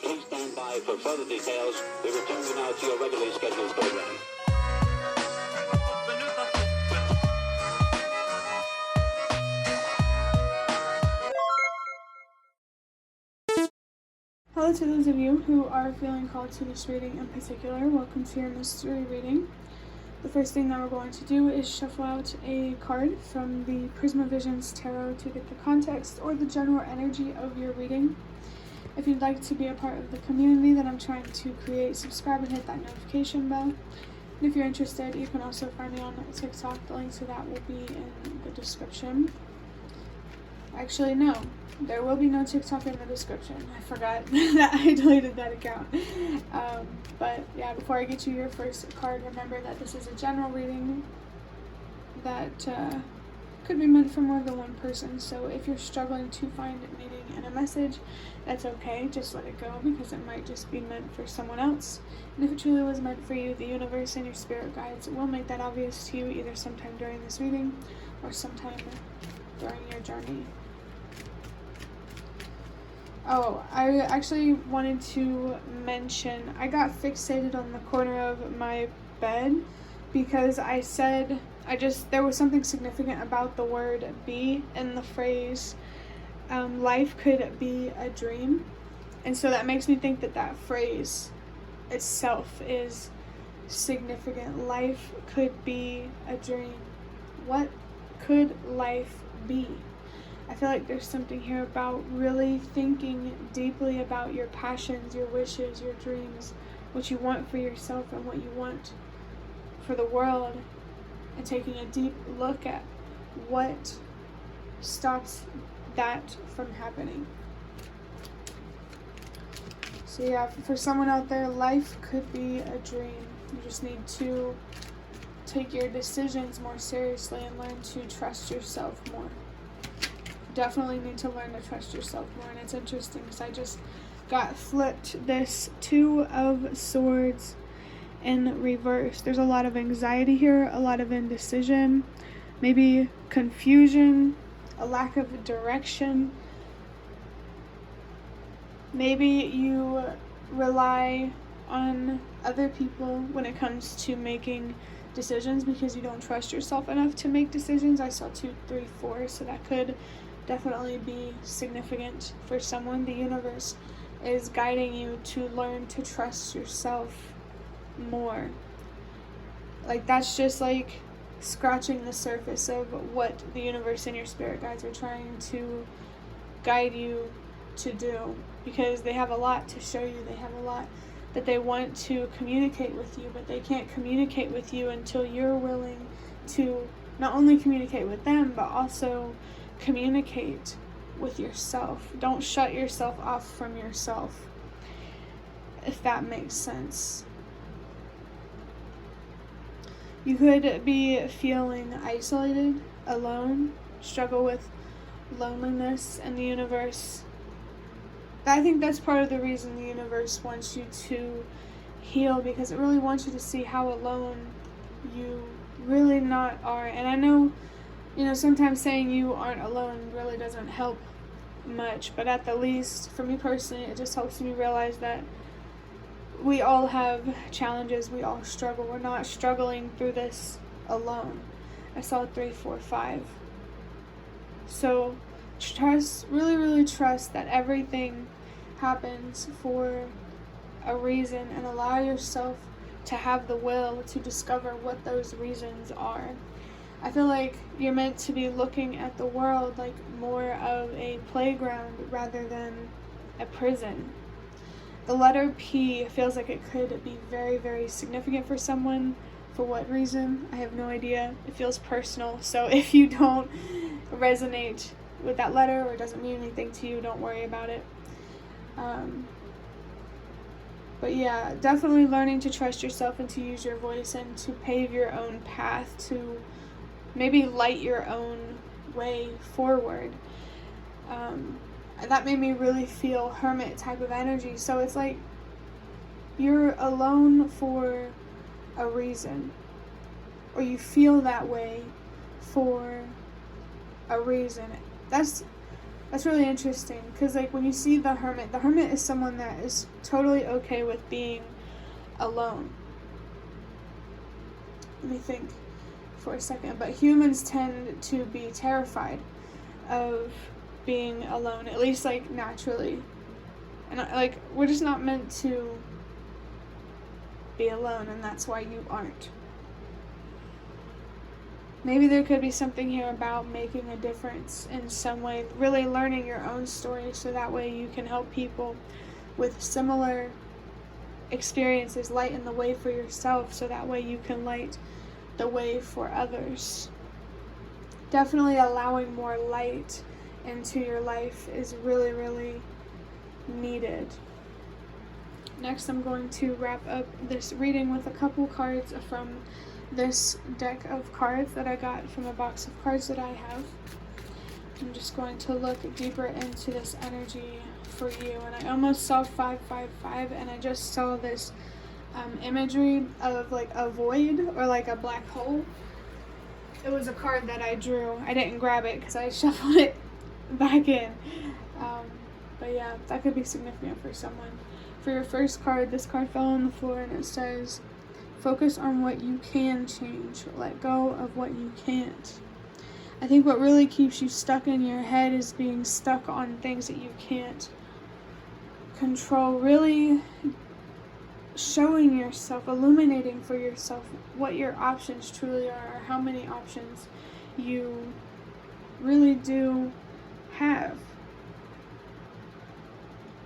Please stand by for further details. We return you now to your regularly scheduled program. Hello to those of you who are feeling called to this reading in particular. Welcome to your mystery reading. The first thing that we're going to do is shuffle out a card from the Prisma Visions Tarot to get the context or the general energy of your reading. If you'd like to be a part of the community that I'm trying to create, subscribe and hit that notification bell. And if you're interested, you can also find me on TikTok. The link to that will be in the description. Actually, no. There will be no TikTok in the description. I forgot that I deleted that account. But yeah, before I get you your first card, remember that this is a general reading that could be meant for more than one person. So if you're struggling to find meaning in a message, that's okay. Just let it go, because it might just be meant for someone else. And if it truly was meant for you, the universe and your spirit guides will make that obvious to you either sometime during this reading or sometime during your journey. Oh, I actually wanted to mention, I got fixated on the corner of my bed because there was something significant about the word be in the phrase, life could be a dream. And so that makes me think that that phrase itself is significant. Life could be a dream. What could life be? I feel like there's something here about really thinking deeply about your passions, your wishes, your dreams, what you want for yourself and what you want for the world, and taking a deep look at what stops that from happening. So yeah, for someone out there, life could be a dream. You just need to take your decisions more seriously and learn to trust yourself more. Definitely need to learn to trust yourself more. And it's interesting because I just got flipped this Two of Swords in reverse. There's a lot of anxiety here, a lot of indecision, maybe confusion, a lack of direction. Maybe you rely on other people when it comes to making decisions because you don't trust yourself enough to make decisions. I saw 2, 3, 4, so that could definitely be significant for someone. The universe is guiding you to learn to trust yourself more. Like, that's just like scratching the surface of what the universe and your spirit guides are trying to guide you to do, because they have a lot to show you. They have a lot that they want to communicate with you, but they can't communicate with you until you're willing to not only communicate with them, but also communicate with yourself. Don't shut yourself off from yourself, if that makes sense. You could be feeling isolated, alone, struggle with loneliness, and the universe, I think that's part of the reason the universe wants you to heal, because it really wants you to see how alone you really not are. And I know, sometimes saying you aren't alone really doesn't help much, but at the least, for me personally, it just helps me realize that we all have challenges, we all struggle. We're not struggling through this alone. I saw 3, 4, 5. So trust, really, really trust that everything happens for a reason, and allow yourself to have the will to discover what those reasons are. I feel like you're meant to be looking at the world like more of a playground rather than a prison. The letter P feels like it could be very, very significant for someone. For what reason? I have no idea. It feels personal. So if you don't resonate with that letter or it doesn't mean anything to you, don't worry about it. But yeah, definitely learning to trust yourself and to use your voice and to pave your own path, to maybe light your own way forward. That made me really feel hermit type of energy. So it's like you're alone for a reason, or you feel that way for a reason. That's That's really interesting, because like when you see the hermit is someone that is totally okay with being alone. Let me think for a second. But humans tend to be terrified of being alone, at least like naturally. And like we're just not meant to be alone, and that's why you aren't. Maybe there could be something here about making a difference in some way, really learning your own story so that way you can help people with similar experiences, lighten the way for yourself so that way you can light the way for others. Definitely allowing more light into your life is really, really needed. Next, I'm going to wrap up this reading with a couple cards from this deck of cards that I got from a box of cards that I have. I'm just going to look deeper into this energy for you. And I almost saw 555, and I just saw this imagery of like a void or like a black hole. It was a card that I drew. I didn't grab it because I shuffled it back in. But yeah, that could be significant for someone. For your first card, this card fell on the floor and it says, focus on what you can change. Let go of what you can't. I think what really keeps you stuck in your head is being stuck on things that you can't control. Really showing yourself, illuminating for yourself what your options truly are, or how many options you really do have.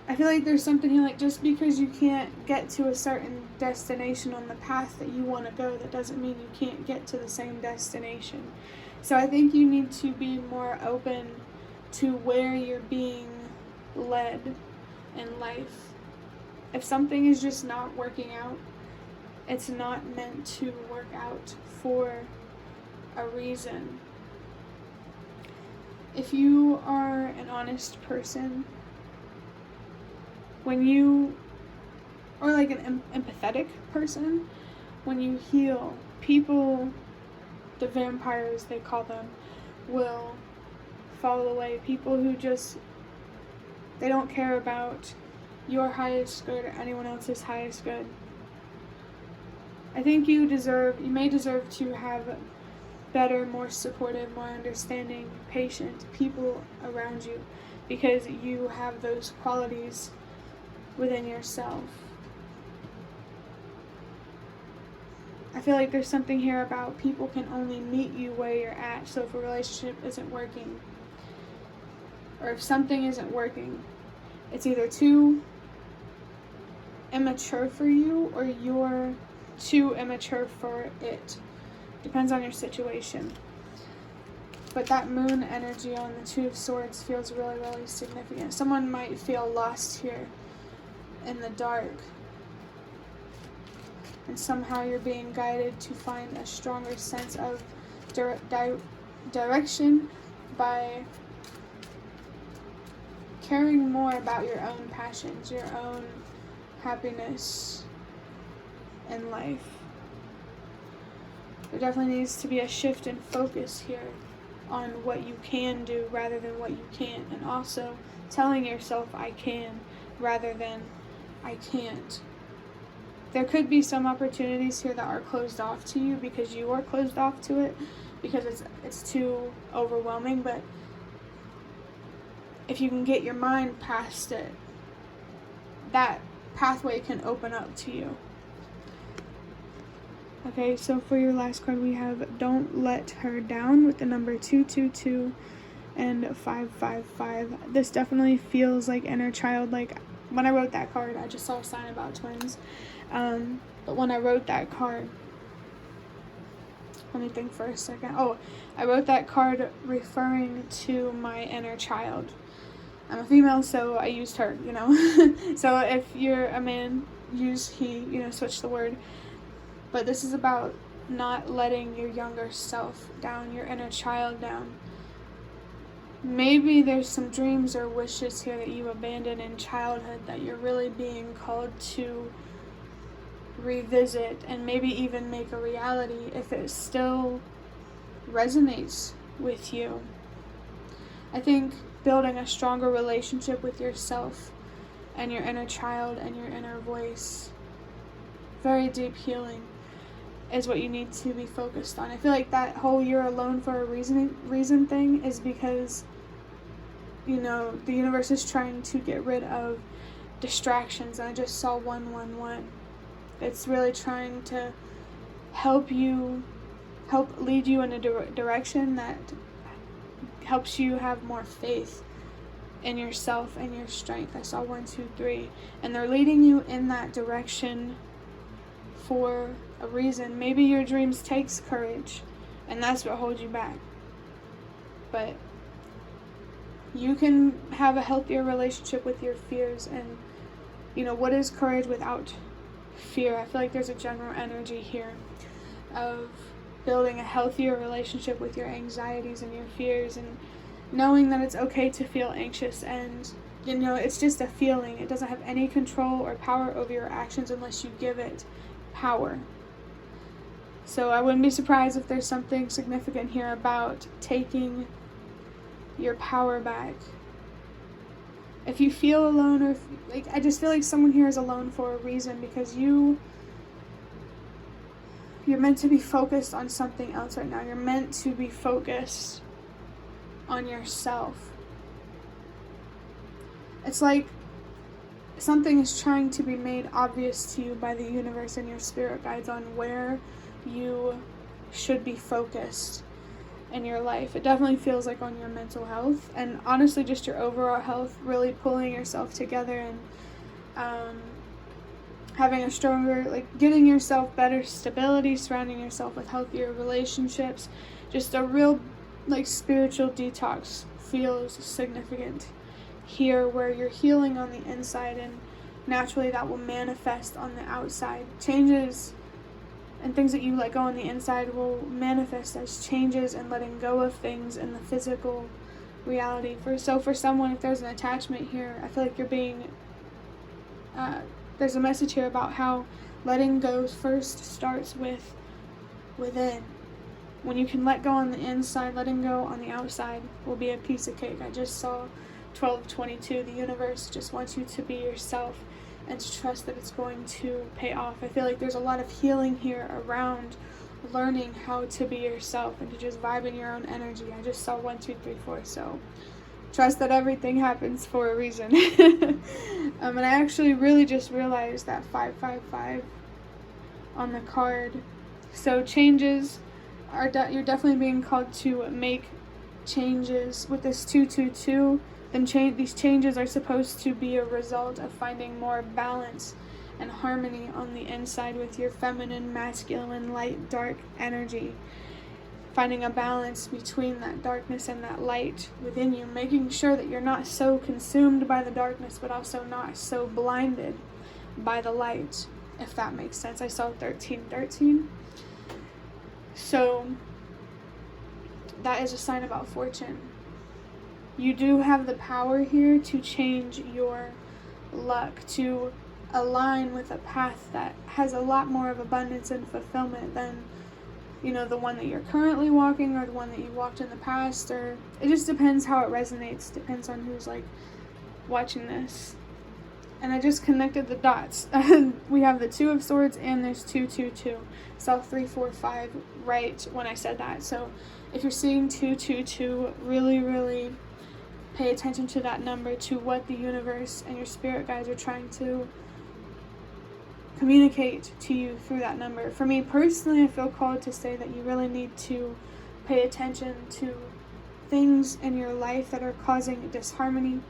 I feel like there's something here, like just because you can't get to a certain destination on the path that you want to go, that doesn't mean you can't get to the same destination. So I think you need to be more open to where you're being led in life. If something is just not working out, it's not meant to work out for a reason. If you are an honest person, when you, or like an empathetic person, when you heal, people, the vampires they call them, will fall away. People who just, they don't care about your highest good or anyone else's highest good. I think you may deserve to have better, more supportive, more understanding, patient people around you, because you have those qualities within yourself. I feel like there's something here about people can only meet you where you're at. So if a relationship isn't working, or if something isn't working, it's either too immature for you or you're too immature for it. Depends on your situation. But that moon energy on the Two of Swords feels really, really significant. Someone might feel lost here in the dark, and somehow you're being guided to find a stronger sense of direction by caring more about your own passions, your own happiness in life. There definitely needs to be a shift in focus here on what you can do rather than what you can't, and also telling yourself I can rather than I can't. There could be some opportunities here that are closed off to you because you are closed off to it, because it's too overwhelming, but if you can get your mind past it, that pathway can open up to you. Okay, so for your last card we have Don't Let Her Down with the number 222 and 555. This definitely feels like inner child. Like when I wrote that card, I just saw a sign about twins. But when I wrote that card, let me think for a second. Oh, I wrote that card referring to my inner child. I'm a female, so I used her, So if you're a man, use he, switch the word. But this is about not letting your younger self down, your inner child down. Maybe there's some dreams or wishes here that you abandoned in childhood that you're really being called to revisit and maybe even make a reality if it still resonates with you. I think building a stronger relationship with yourself and your inner child and your inner voice. Very deep healing is what you need to be focused on. I feel like that whole "you're alone for a reason thing is because, you know, the universe is trying to get rid of distractions. And I just saw 111. It's really trying to help lead you in a direction that helps you have more faith in yourself and your strength. I saw 1, 2, 3, and they're leading you in that direction for a reason. Maybe your dreams takes courage, and that's what holds you back. But you can have a healthier relationship with your fears. And, you know, what is courage without fear? I feel like there's a general energy here of building a healthier relationship with your anxieties and your fears, and knowing that it's okay to feel anxious, and, you know, it's just a feeling. It doesn't have any control or power over your actions unless you give it power. So I wouldn't be surprised if there's something significant here about taking your power back. If you feel alone, or I just feel like someone here is alone for a reason, because you're meant to be focused on something else right now. You're meant to be focused on yourself. It's like something is trying to be made obvious to you by the universe and your spirit guides on where you should be focused in your life. It definitely feels like on your mental health, and honestly just your overall health, really pulling yourself together and having a stronger, getting yourself better stability, surrounding yourself with healthier relationships. Just a real spiritual detox feels significant here, where you're healing on the inside, and naturally that will manifest on the outside. Changes and things that you let go on the inside will manifest as changes and letting go of things in the physical reality. For someone, if there's an attachment here, I feel like you're being there's a message here about how letting go first starts within. When you can let go on the inside, letting go on the outside will be a piece of cake. I just saw 1222. The universe just wants you to be yourself and to trust that it's going to pay off. I feel like there's a lot of healing here around learning how to be yourself and to just vibe in your own energy. I just saw 1, 2, 3, 4. So trust that everything happens for a reason. And I actually really just realized that 555 on the card. So changes are you're definitely being called to make changes with this 222. Then these changes are supposed to be a result of finding more balance and harmony on the inside with your feminine, masculine, light, dark energy. Finding a balance between that darkness and that light within you, making sure that you're not so consumed by the darkness, but also not so blinded by the light, if that makes sense. I saw 1313. So that is a sign about fortune. You do have the power here to change your luck, to align with a path that has a lot more of abundance and fulfillment than, the one that you're currently walking, or the one that you walked in the past, or it just depends how it resonates. Depends on who's watching this. And I just connected the dots. We have the 2 of Swords and there's 222. Saw 345 right when I said that. So if you're seeing 222, really, really pay attention to that number, to what the universe and your spirit guides are trying to communicate to you through that number. For me personally, I feel called to say that you really need to pay attention to things in your life that are causing disharmony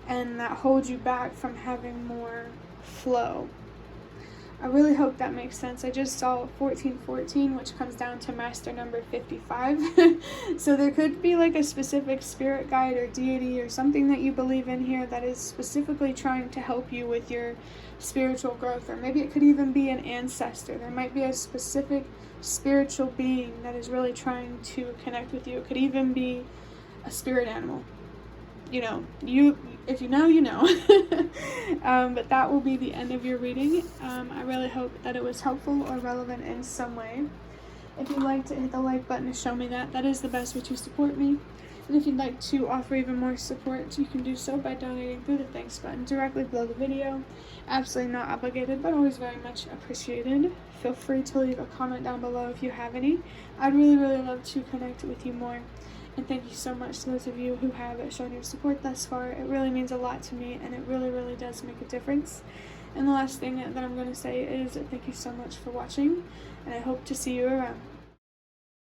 and that hold you back from having more flow. I really hope that makes sense. I just saw 1414, which comes down to master number 55. So there could be a specific spirit guide or deity or something that you believe in here that is specifically trying to help you with your spiritual growth. Or maybe it could even be an ancestor. There might be a specific spiritual being that is really trying to connect with you. It could even be a spirit animal. If you know, you know. But that will be the end of your reading. I really hope that it was helpful or relevant in some way. If you'd like to hit the like button to show me that is the best way to support me. And if you'd like to offer even more support, you can do so by donating through the thanks button directly below the video. Absolutely not obligated, but always very much appreciated. Feel free to leave a comment down below if you have any. I'd really, really love to connect with you more. And thank you so much to those of you who have shown your support thus far. It really means a lot to me, and it really, really does make a difference. And the last thing that I'm going to say is thank you so much for watching, and I hope to see you around.